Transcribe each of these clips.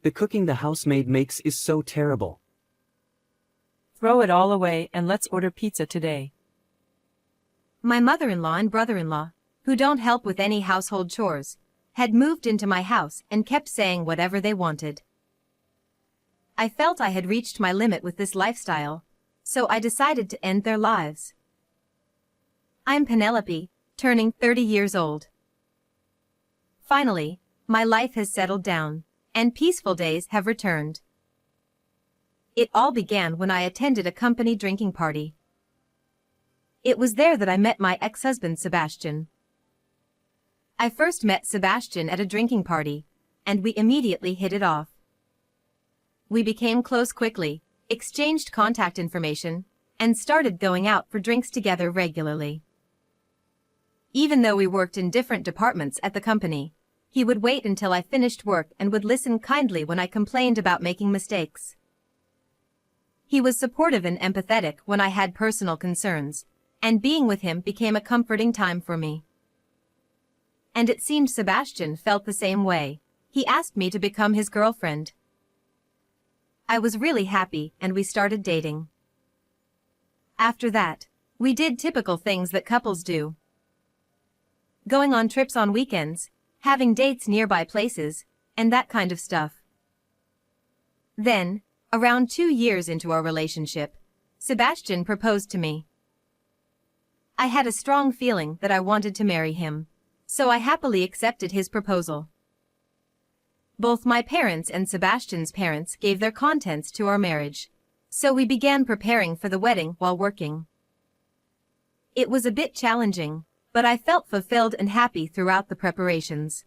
The cooking the housemaid makes is so terrible. Throw it all away and let's order pizza today. My mother-in-law and brother-in-law, who don't help with any household chores, had moved into my house and kept saying whatever they wanted. I felt I had reached my limit with this lifestyle, so I decided to end their lives. I'm Penelope, turning 30 years old. Finally, my life has settled down, and peaceful days have returned. It all began when I attended a company drinking party. It was there that I met my ex-husband Sebastian. I first met Sebastian at a drinking party, and we immediately hit it off. We became close quickly, exchanged contact information, and started going out for drinks together regularly. Even though we worked in different departments at the company, he would wait until I finished work and would listen kindly when I complained about making mistakes. He was supportive and empathetic when I had personal concerns, and being with him became a comforting time for me. And it seemed Sebastian felt the same way. He asked me to become his girlfriend. I was really happy and we started dating. After that, we did typical things that couples do. Going on trips on weekends, having dates nearby places, and that kind of stuff. Then, around 2 years into our relationship, Sebastian proposed to me. I had a strong feeling that I wanted to marry him, so I happily accepted his proposal. Both my parents and Sebastian's parents gave their consent to our marriage, so we began preparing for the wedding while working. It was a bit challenging, but I felt fulfilled and happy throughout the preparations.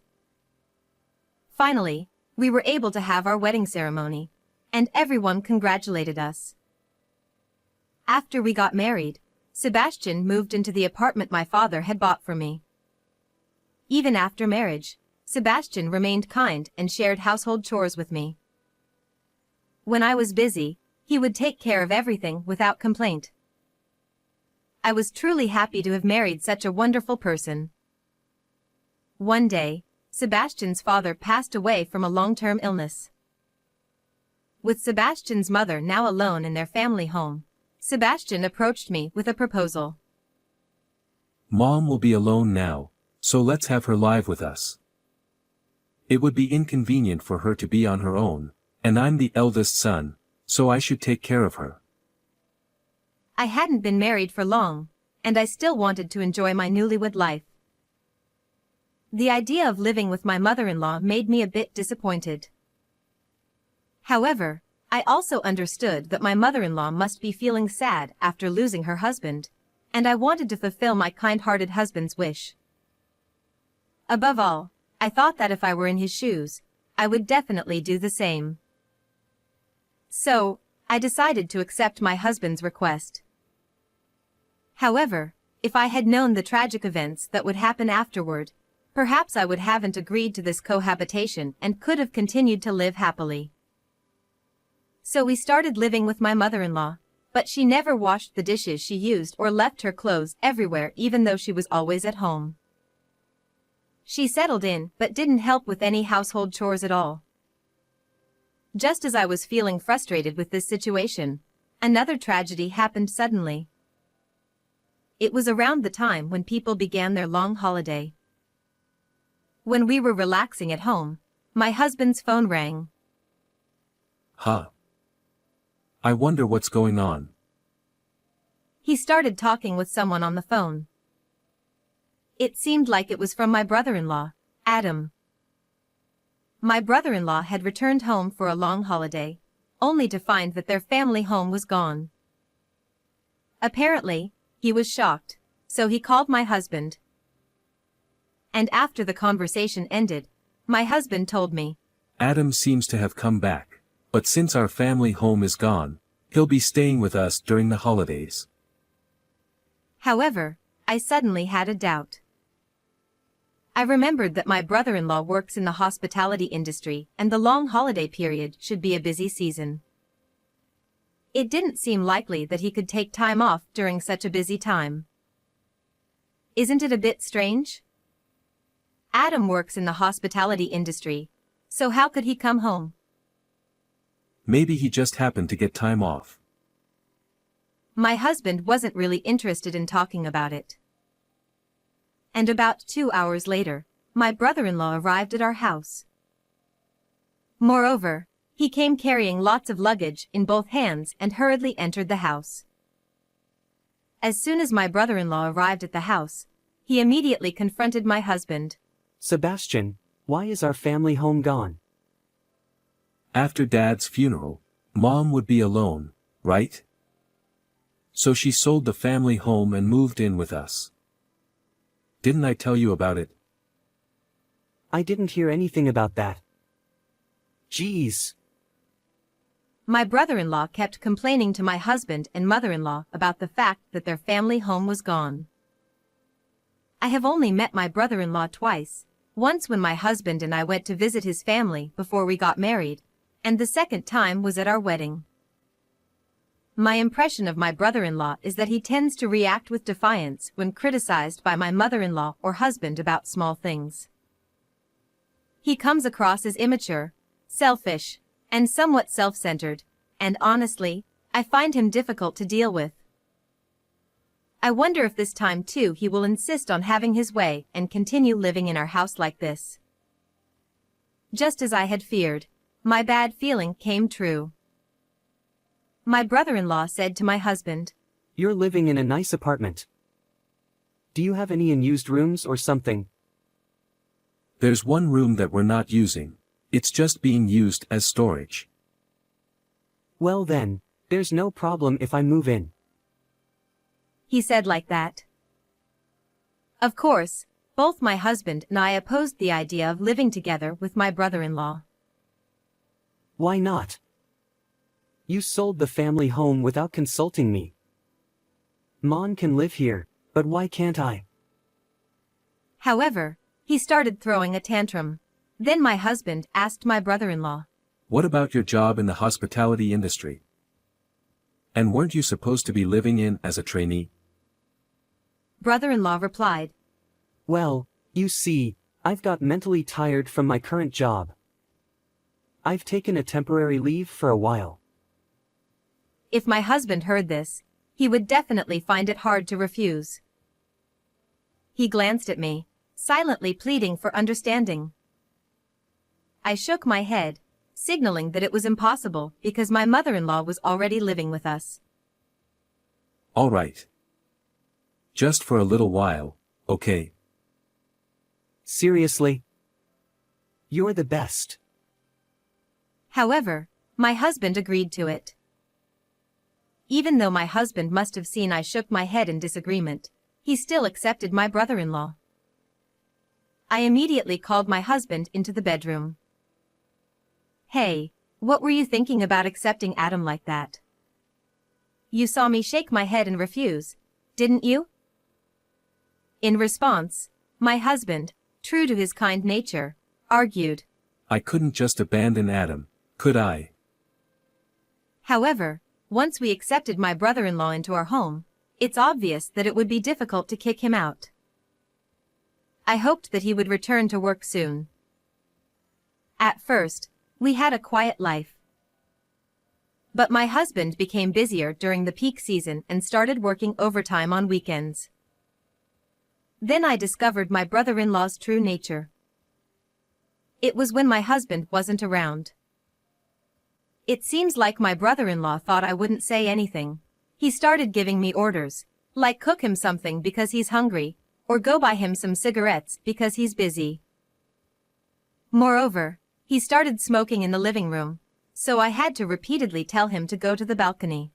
Finally, we were able to have our wedding ceremony, and everyone congratulated us. After we got married, Sebastian moved into the apartment my father had bought for me. Even after marriage, Sebastian remained kind and shared household chores with me. When I was busy, he would take care of everything without complaint. I was truly happy to have married such a wonderful person. One day, Sebastian's father passed away from a long-term illness. With Sebastian's mother now alone in their family home, Sebastian approached me with a proposal. Mom will be alone now, so let's have her live with us. It would be inconvenient for her to be on her own, and I'm the eldest son, so I should take care of her. I hadn't been married for long, and I still wanted to enjoy my newlywed life. The idea of living with my mother-in-law made me a bit disappointed. However, I also understood that my mother-in-law must be feeling sad after losing her husband, and I wanted to fulfill my kind-hearted husband's wish. Above all, I thought that if I were in his shoes, I would definitely do the same. So, I decided to accept my husband's request. However, if I had known the tragic events that would happen afterward, perhaps I would haven't agreed to this cohabitation and could have continued to live happily. So we started living with my mother-in-law, but she never washed the dishes she used or left her clothes everywhere even though she was always at home. She settled in but didn't help with any household chores at all. Just as I was feeling frustrated with this situation, another tragedy happened suddenly. It was around the time when people began their long holiday. When we were relaxing at home, my husband's phone rang. Huh. I wonder what's going on. He started talking with someone on the phone. It seemed like it was from my brother-in-law, Adam. My brother-in-law had returned home for a long holiday, only to find that their family home was gone. Apparently, he was shocked, so he called my husband. And after the conversation ended, my husband told me, Adam seems to have come back, but since our family home is gone, he'll be staying with us during the holidays. However, I suddenly had a doubt. I remembered that my brother-in-law works in the hospitality industry and the long holiday period should be a busy season. It didn't seem likely that he could take time off during such a busy time. Isn't it a bit strange? Adam works in the hospitality industry, so how could he come home? Maybe he just happened to get time off. My husband wasn't really interested in talking about it. And about 2 hours later, my brother-in-law arrived at our house. Moreover, he came carrying lots of luggage in both hands and hurriedly entered the house. As soon as my brother-in-law arrived at the house, he immediately confronted my husband. Sebastian, why is our family home gone? After Dad's funeral, Mom would be alone, right? So she sold the family home and moved in with us. Didn't I tell you about it? I didn't hear anything about that. Jeez. My brother-in-law kept complaining to my husband and mother-in-law about the fact that their family home was gone. I have only met my brother-in-law twice, once when my husband and I went to visit his family before we got married, and the second time was at our wedding. My impression of my brother-in-law is that he tends to react with defiance when criticized by my mother-in-law or husband about small things. He comes across as immature, selfish, and somewhat self-centered, and honestly, I find him difficult to deal with. I wonder if this time too he will insist on having his way and continue living in our house like this. Just as I had feared, my bad feeling came true. My brother-in-law said to my husband, You're living in a nice apartment. Do you have any unused rooms or something? There's one room that we're not using. It's just being used as storage. Well then, there's no problem if I move in. He said like that. Of course, both my husband and I opposed the idea of living together with my brother-in-law. Why not? You sold the family home without consulting me. Mon can live here, but why can't I? However, he started throwing a tantrum. Then my husband asked my brother-in-law, What about your job in the hospitality industry? And weren't you supposed to be living in as a trainee? Brother-in-law replied, Well, you see, I've got mentally tired from my current job. I've taken a temporary leave for a while. If my husband heard this, he would definitely find it hard to refuse. He glanced at me, silently pleading for understanding. I shook my head, signaling that it was impossible because my mother-in-law was already living with us. All right. Just for a little while, okay? Seriously? You're the best. However, my husband agreed to it. Even though my husband must have seen I shook my head in disagreement, he still accepted my brother-in-law. I immediately called my husband into the bedroom. Hey, what were you thinking about accepting Adam like that? You saw me shake my head and refuse, didn't you? In response, my husband, true to his kind nature, argued. I couldn't just abandon Adam, could I? However, once we accepted my brother-in-law into our home, it's obvious that it would be difficult to kick him out. I hoped that he would return to work soon. At first, we had a quiet life. But my husband became busier during the peak season and started working overtime on weekends. Then I discovered my brother-in-law's true nature. It was when my husband wasn't around. It seems like my brother-in-law thought I wouldn't say anything. He started giving me orders, like cook him something because he's hungry, or go buy him some cigarettes because he's busy. Moreover, he started smoking in the living room, so I had to repeatedly tell him to go to the balcony.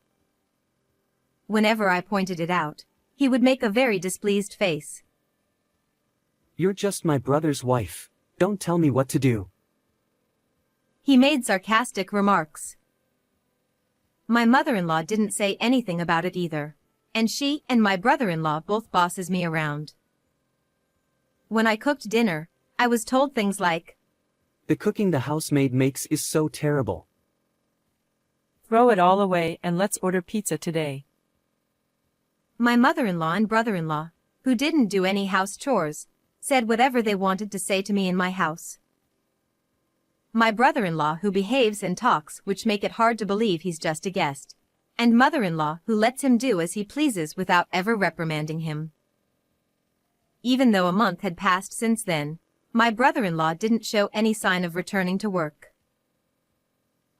Whenever I pointed it out, he would make a very displeased face. You're just my brother's wife. Don't tell me what to do. He made sarcastic remarks. My mother-in-law didn't say anything about it either, and she and my brother-in-law both bosses me around. When I cooked dinner, I was told things like, The cooking the housemaid makes is so terrible. Throw it all away and let's order pizza today. My mother-in-law and brother-in-law, who didn't do any house chores, said whatever they wanted to say to me in my house. my brother-in-law who behaves and talks which make it hard to believe he's just a guest, and mother-in-law who lets him do as he pleases without ever reprimanding him. Even though a month had passed since then, my brother-in-law didn't show any sign of returning to work.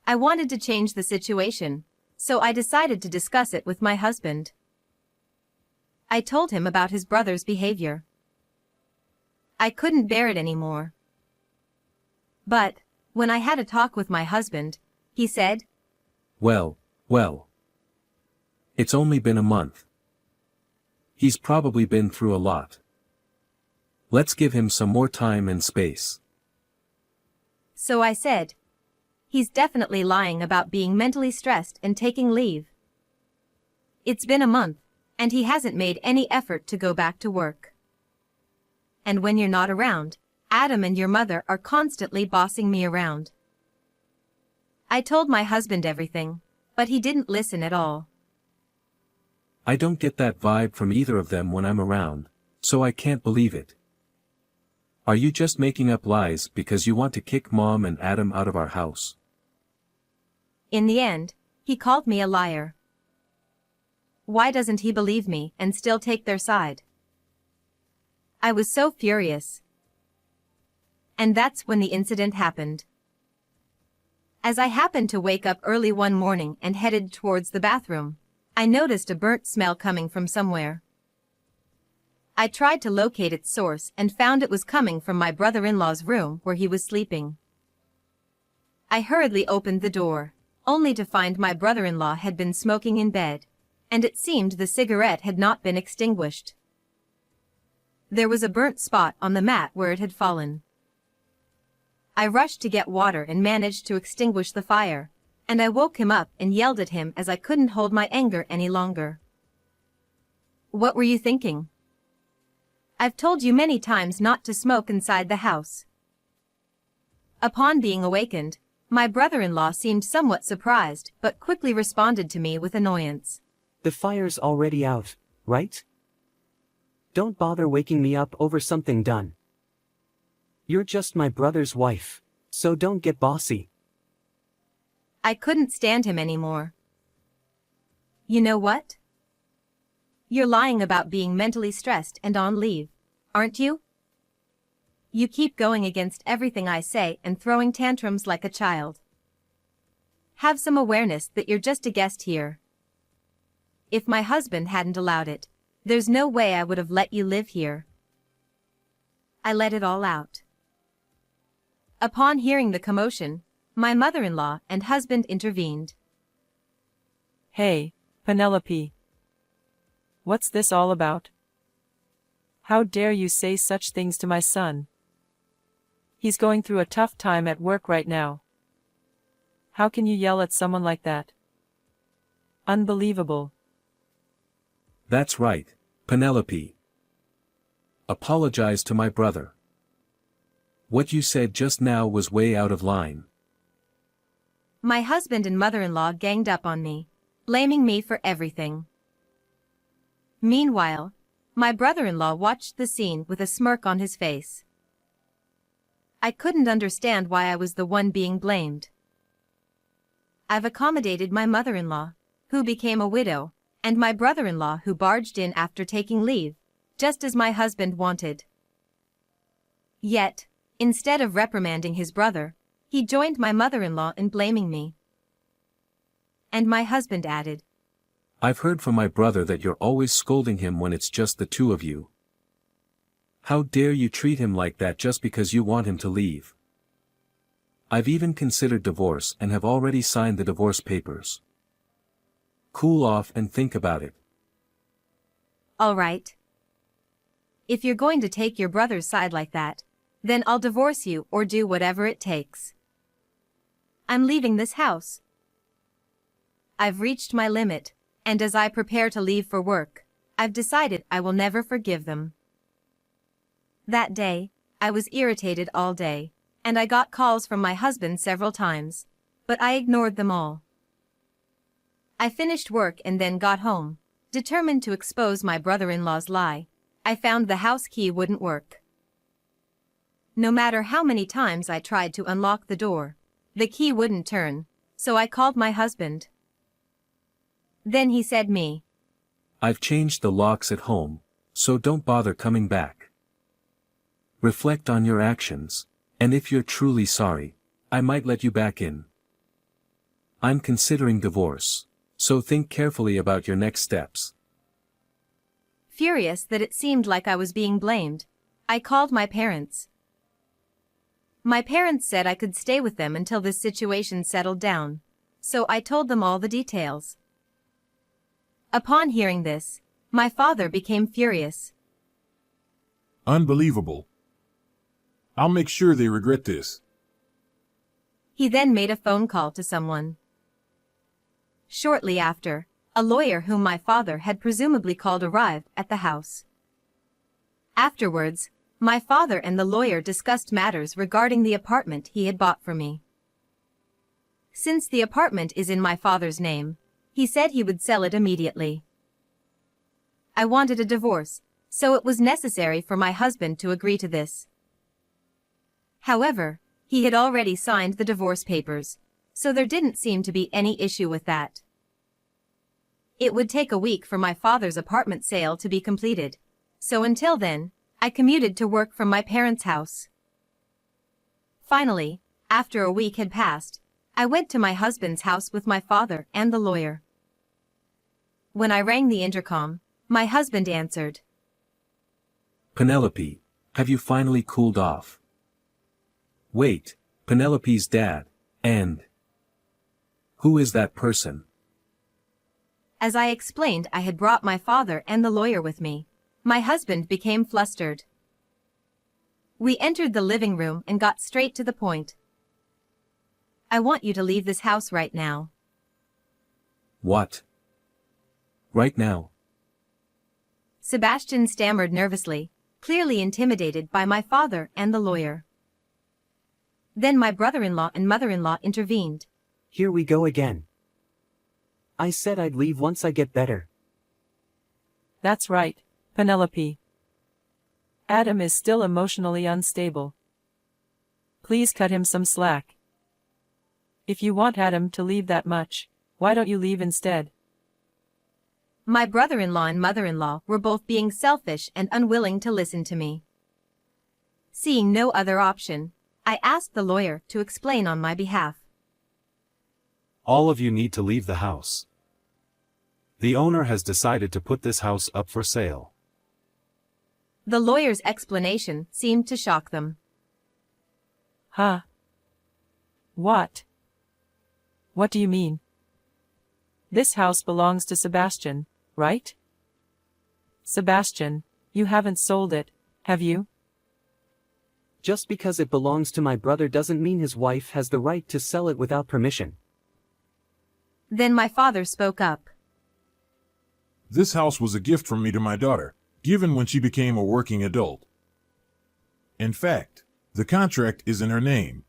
I wanted to change the situation, so I decided to discuss it with my husband. I told him about his brother's behavior. I couldn't bear it anymore. But, when I had a talk with my husband, he said, Well, it's only been a month. He's probably been through a lot. Let's give him some more time and space. So I said, he's definitely lying about being mentally stressed and taking leave. It's been a month, and he hasn't made any effort to go back to work. And when you're not around, Adam and your mother are constantly bossing me around. I told my husband everything, but he didn't listen at all. I don't get that vibe from either of them when I'm around, so I can't believe it. Are you just making up lies because you want to kick Mom and Adam out of our house? In the end, he called me a liar. Why doesn't he believe me and still take their side? I was so furious. And that's when the incident happened. As I happened to wake up early one morning and headed towards the bathroom, I noticed a burnt smell coming from somewhere. I tried to locate its source and found it was coming from my brother-in-law's room where he was sleeping. I hurriedly opened the door, only to find my brother-in-law had been smoking in bed, and it seemed the cigarette had not been extinguished. There was a burnt spot on the mat where it had fallen. I rushed to get water and managed to extinguish the fire, and I woke him up and yelled at him as I couldn't hold my anger any longer. What were you thinking? I've told you many times not to smoke inside the house. Upon being awakened, my brother-in-law seemed somewhat surprised but quickly responded to me with annoyance. The fire's already out, right? Don't bother waking me up over something done. You're just my brother's wife, so don't get bossy. I couldn't stand him anymore. You know what? You're lying about being mentally stressed and on leave, aren't you? You keep going against everything I say and throwing tantrums like a child. Have some awareness that you're just a guest here. If my husband hadn't allowed it, there's no way I would have let you live here. I let it all out. Upon hearing the commotion, my mother-in-law and husband intervened. Hey, Penelope. What's this all about? How dare you say such things to my son? He's going through a tough time at work right now. How can you yell at someone like that? Unbelievable. That's right, Penelope. Apologize to my brother. What you said just now was way out of line. My husband and mother-in-law ganged up on me, blaming me for everything. Meanwhile, my brother-in-law watched the scene with a smirk on his face. I couldn't understand why I was the one being blamed. I've accommodated my mother-in-law, who became a widow, and my brother-in-law who barged in after taking leave, just as my husband wanted. Yet, instead of reprimanding his brother, he joined my mother-in-law in blaming me. And my husband added, I've heard from my brother that you're always scolding him when it's just the two of you. How dare you treat him like that just because you want him to leave? I've even considered divorce and have already signed the divorce papers. Cool off and think about it. All right. If you're going to take your brother's side like that, then I'll divorce you or do whatever it takes. I'm leaving this house. I've reached my limit, and as I prepare to leave for work, I've decided I will never forgive them. That day, I was irritated all day, and I got calls from my husband several times, but I ignored them all. I finished work and then got home, determined to expose my brother-in-law's lie. I found the house key wouldn't work. No matter how many times I tried to unlock the door, the key wouldn't turn, so I called my husband. Then he said me. I've changed the locks at home, so don't bother coming back. Reflect on your actions, and if you're truly sorry, I might let you back in. I'm considering divorce, so think carefully about your next steps. Furious that it seemed like I was being blamed, I called my parents. My parents said I could stay with them until this situation settled down, so I told them all the details. Upon hearing this, my father became furious. Unbelievable. I'll make sure they regret this. He then made a phone call to someone. Shortly after, a lawyer whom my father had presumably called arrived at the house. Afterwards, my father and the lawyer discussed matters regarding the apartment he had bought for me. Since the apartment is in my father's name, he said he would sell it immediately. I wanted a divorce, so it was necessary for my husband to agree to this. However, he had already signed the divorce papers, so there didn't seem to be any issue with that. It would take a week for my father's apartment sale to be completed, so until then, I commuted to work from my parents' house. Finally, after a week had passed, I went to my husband's house with my father and the lawyer. When I rang the intercom, my husband answered. Penelope, have you finally cooled off? Wait, Penelope's dad, and... who is that person? As I explained, I had brought my father and the lawyer with me. My husband became flustered. We entered the living room and got straight to the point. I want you to leave this house right now. What? Right now? Sebastian stammered nervously, clearly intimidated by my father and the lawyer. Then my brother-in-law and mother-in-law intervened. Here we go again. I said I'd leave once I get better. That's right, Penelope. Adam is still emotionally unstable. Please cut him some slack. If you want Adam to leave that much, why don't you leave instead? My brother-in-law and mother-in-law were both being selfish and unwilling to listen to me. Seeing no other option, I asked the lawyer to explain on my behalf. All of you need to leave the house. The owner has decided to put this house up for sale. The lawyer's explanation seemed to shock them. Huh? What? What do you mean? This house belongs to Sebastian, right? Sebastian, you haven't sold it, have you? Just because it belongs to my brother doesn't mean his wife has the right to sell it without permission. Then my father spoke up. This house was a gift from me to my daughter, given when she became a working adult. In fact, the contract is in her name.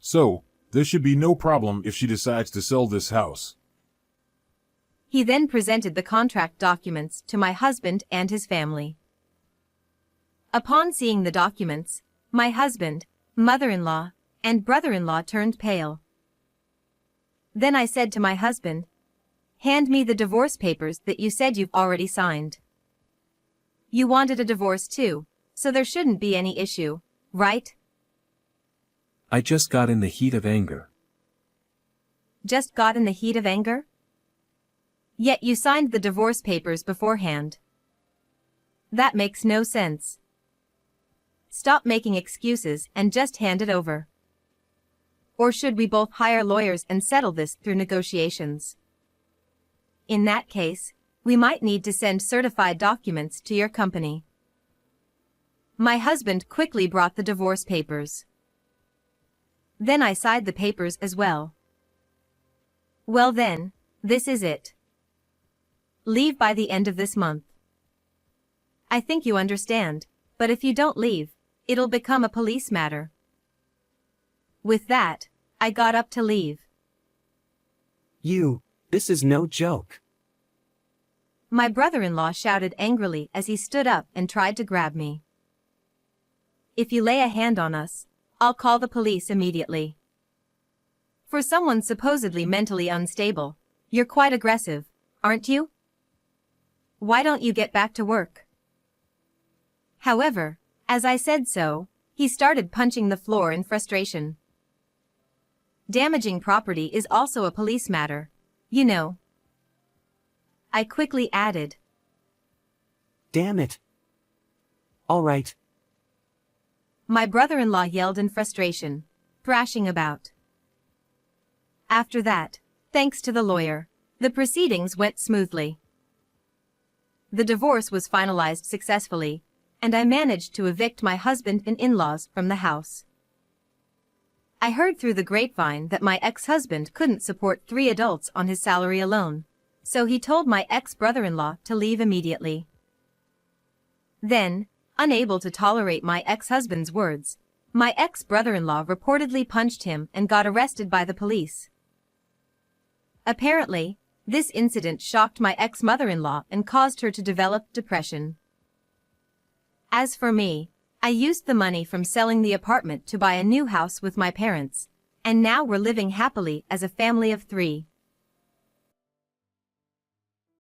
So, there should be no problem if she decides to sell this house. He then presented the contract documents to my husband and his family. Upon seeing the documents, my husband, mother-in-law, and brother-in-law turned pale. Then I said to my husband, "Hand me the divorce papers that you said you've already signed. You wanted a divorce too, so there shouldn't be any issue, right?" I just got in the heat of anger. Just got in the heat of anger? Yet you signed the divorce papers beforehand. That makes no sense. Stop making excuses and just hand it over. Or should we both hire lawyers and settle this through negotiations? In that case, we might need to send certified documents to your company. My husband quickly brought the divorce papers. Then I signed the papers as well. Well then, this is it. Leave by the end of this month. I think you understand, but if you don't leave, it'll become a police matter. With that, I got up to leave. This is no joke. My brother-in-law shouted angrily as he stood up and tried to grab me. if you lay a hand on us, I'll call the police immediately. For someone supposedly mentally unstable, you're quite aggressive, aren't you? Why don't you get back to work? However, as I said so, he started punching the floor in frustration. Damaging property is also a police matter, you know. I quickly added. Damn it. All right. My brother-in-law yelled in frustration, thrashing about. After that, thanks to the lawyer, the proceedings went smoothly. The divorce was finalized successfully, and I managed to evict my husband and in-laws from the house. I heard through the grapevine that my ex-husband couldn't support 3 adults on his salary alone, so he told my ex-brother-in-law to leave immediately. Then, unable to tolerate my ex-husband's words, my ex-brother-in-law reportedly punched him and got arrested by the police. Apparently, this incident shocked my ex-mother-in-law and caused her to develop depression. As for me, I used the money from selling the apartment to buy a new house with my parents, and now we're living happily as a family of 3.